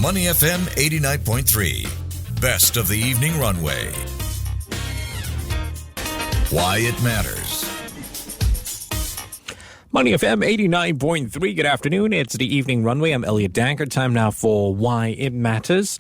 Money FM 89.3. Best of the evening runway. Why it matters. Money FM 89.3. Good afternoon. It's the evening runway. I'm Elliott Danker. Time now for Why It Matters.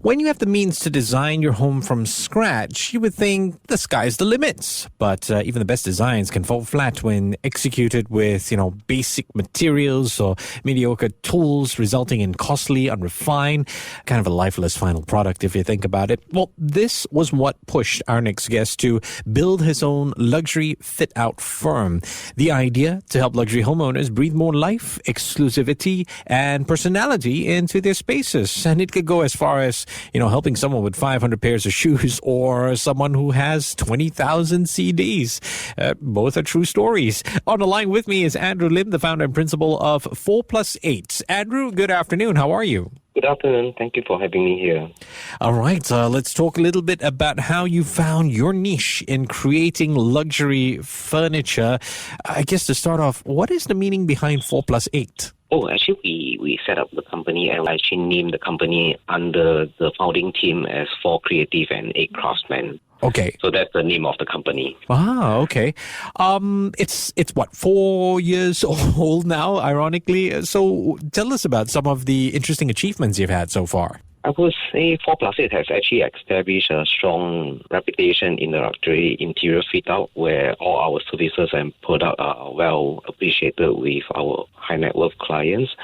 When you have the means to design your home from scratch, you would think the sky's the limit. But even the best designs can fall flat when executed with, basic materials or mediocre tools, resulting in costly, unrefined, kind of a lifeless final product if you think about it. Well, this was what pushed our next guest to build his own luxury fit-out firm. The idea to help luxury homeowners breathe more life, exclusivity, and personality into their spaces. And it could go as far as, helping someone with 500 pairs of shoes or someone who has 20,000 CDs. Both are true stories. On the line with me is Andrew Lim, the founder and principal of 4PLUS8. Andrew, good afternoon. How are you? Good afternoon. Thank you for having me here. All right. Let's talk a little bit about how you found your niche in creating luxury furniture. I guess to start off, what is the meaning behind 4PLUS8? Oh, actually, we set up the company and actually named the company under the founding team as 4 Creative and 8 Craftsmen. Okay. So that's the name of the company. Ah, okay. It's what, 4 years old now, ironically. So tell us about some of the interesting achievements you've had so far. I would say 4PLUS8 has actually established a strong reputation in the luxury interior fit-out where all our services and products are well appreciated with our high net worth clients.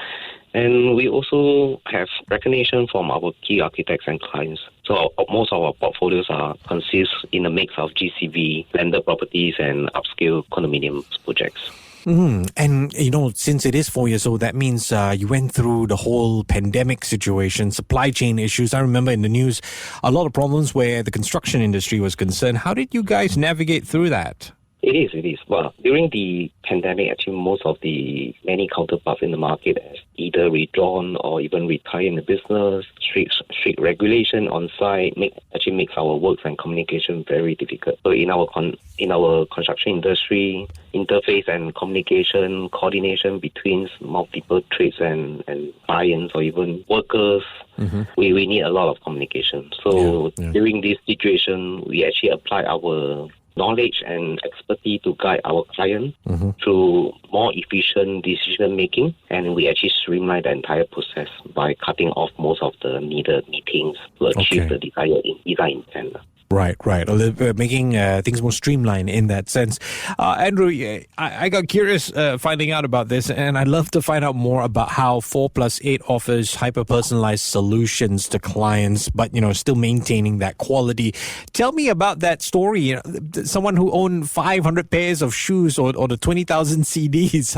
And we also have recognition from our key architects and clients. So most of our portfolios consist in a mix of GCV, landed properties, and upscale condominium projects. And, since it is 4 years old, that means you went through the whole pandemic situation, supply chain issues. I remember in the news, a lot of problems where the construction industry was concerned. How did you guys navigate through that? It is. Well, during the pandemic, actually, most of the many counterparts in the market has either withdrawn or even retired in the business. Strict regulation on site makes our works and communication very difficult. So in our construction industry, interface and communication, coordination between multiple trades and clients or even workers, we need a lot of communication. So during this situation, we actually apply our knowledge and expertise to guide our client through more efficient decision making, and we actually streamline the entire process by cutting off most of the needed meetings to achieve the desired design intent. Right. Making things more streamlined in that sense. Andrew, I got curious finding out about this, and I'd love to find out more about how 4PLUS8 offers hyper-personalized solutions to clients, but, still maintaining that quality. Tell me about that story. Someone who owned 500 pairs of shoes or the 20,000 CDs.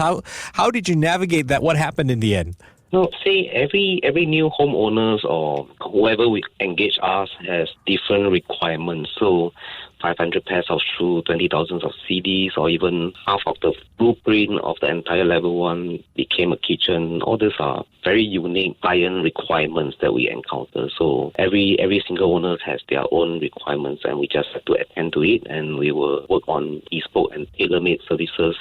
How did you navigate that? What happened in the end? No, say every new homeowners or whoever we engage us has different requirements. So 500 pairs of shoes, 20,000 of CDs, or even half of the blueprint of the entire level 1 became a kitchen. All these are very unique client requirements that we encounter. So every single owner has their own requirements, and we just have to attend to it, and we will work on bespoke and tailor-made services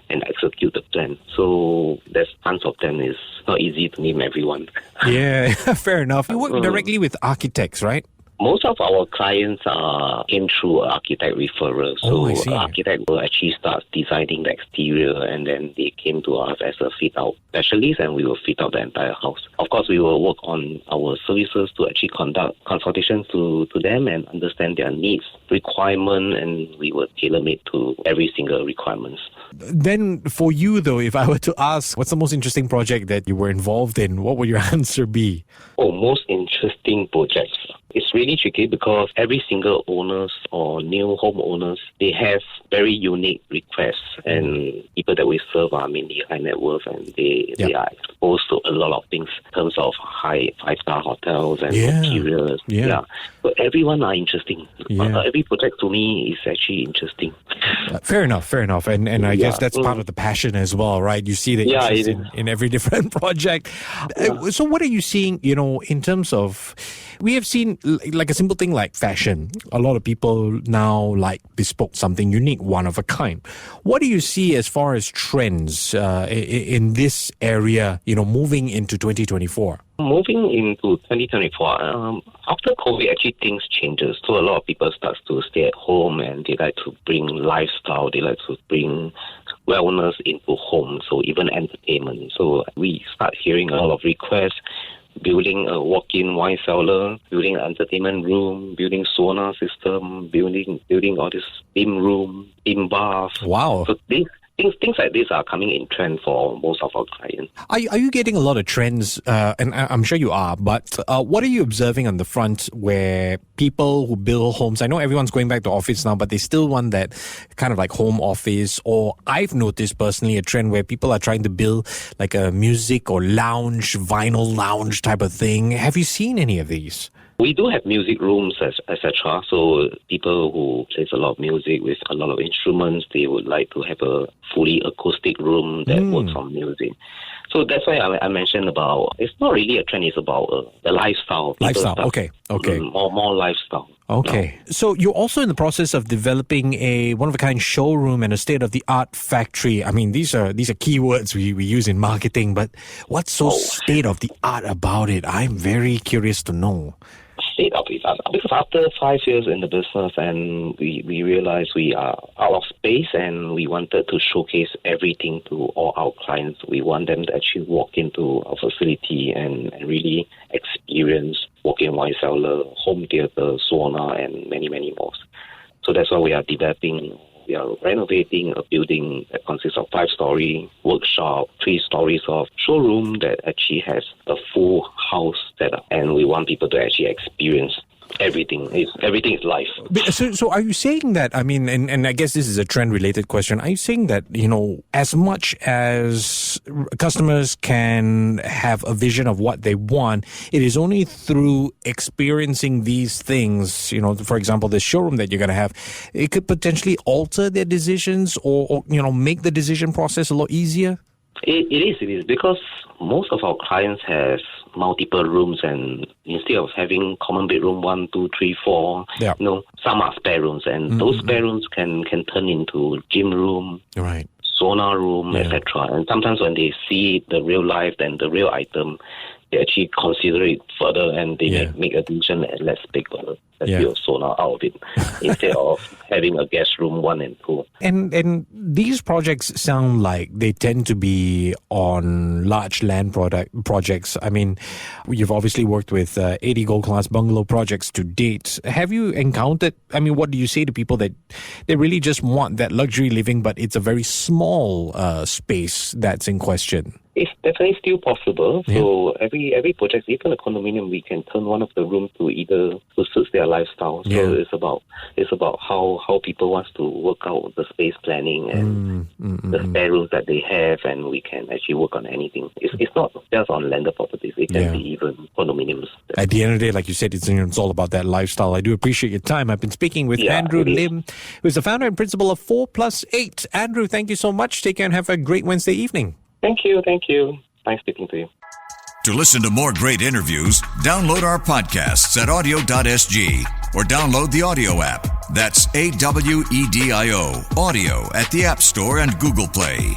and execute the plan. So there's tons of them. It's not easy to name everyone. Yeah, fair enough. You work directly with architects, right? Most of our clients came through architect referrals. So architect will actually start designing the exterior, and then they came to us as a fit-out specialist, and we will fit out the entire house. Of course, we will work on our services to actually conduct consultations to them and understand their needs, requirement, and we will tailor-made to every single requirements. Then for you, though, if I were to ask, what's the most interesting project that you were involved in? What would your answer be? Most interesting projects. It's really tricky because every single owners or new homeowners, they have very unique requests, and people that we serve are mainly high net worth, and they are exposed to a lot of things in terms of high 5-star hotels and interiors. So everyone are interesting. Every project to me is actually interesting. Fair enough. And I guess that's part of the passion as well, right? You see the interest in every different project. So what are you seeing, in terms of We have seen like a simple thing like fashion. A lot of people now like bespoke, something unique, one of a kind. What do you see as far as trends in this area, moving into 2024? Moving into 2024, after COVID, actually things changes. So a lot of people start to stay at home and they like to bring lifestyle, they like to bring wellness into home, so even entertainment. So we start hearing a lot of requests, building a walk-in wine cellar, building an entertainment room, building sauna system, building all this steam room, steam bath. Wow. So things like this are coming in trend for most of our clients. Are you getting a lot of trends, and I'm sure you are, but what are you observing on the front where people who build homes, I know everyone's going back to office now, but they still want that kind of like home office, or I've noticed personally a trend where people are trying to build like a music or lounge, vinyl lounge type of thing. Have you seen any of these? We do have music rooms, etc. So people who plays a lot of music with a lot of instruments, they would like to have a fully acoustic room that works on music. So that's why I mentioned about, it's not really a trend, it's about the lifestyle. Lifestyle, okay. More lifestyle. Okay. So you're also in the process of developing a one-of-a-kind showroom and a state-of-the-art factory. I mean, these are keywords we use in marketing, but what's so state-of-the-art about it? I'm very curious to know. State-of-the-art. Because after 5 years in the business and we realized we are out of space and we wanted to showcase everything to all our clients. We want them to actually walk into our facility and really experience walk-in wine cellar, home theater, sauna, and many, many more. So that's why we are renovating a building that consists of 5-story workshop, 3 stories of showroom that actually has a full house setup. And we want people to actually experience everything. Everything is life. So are you saying that, I mean, and I guess this is a trend-related question, are you saying that, as much as customers can have a vision of what they want, it is only through experiencing these things, for example, the showroom that you're going to have, it could potentially alter their decisions or make the decision process a lot easier? It is because most of our clients have multiple rooms, and instead of having common bedroom 1, 2, 3, 4, some are spare rooms, and those spare rooms can turn into gym room, right, sauna room, etc. And sometimes when they see the real life and the real item, they actually consider it further and they make a decision and let's build a sauna out of it instead of having a guest room 1 and 2. And these projects sound like they tend to be on large land projects. I mean, you've obviously worked with 80 gold class bungalow projects to date. Have you encountered, what do you say to people that they really just want that luxury living, but it's a very small space that's in question? It's definitely still possible. So every project, even a condominium, we can turn one of the rooms to either to suit their lifestyle. So it's about how people want to work out the space planning and the spare rooms that they have, and we can actually work on anything. It's not just on landed properties. It can be even condominiums. At the end of the day, like you said, it's all about that lifestyle. I do appreciate your time. I've been speaking with Andrew Lim, who's the founder and principal of 4PLUS8. Andrew, thank you so much. Take care and have a great Wednesday evening. Thank you. Nice speaking to you. To listen to more great interviews, download our podcasts at audio.sg or download the audio app. That's AWEDIO, audio at the App Store and Google Play.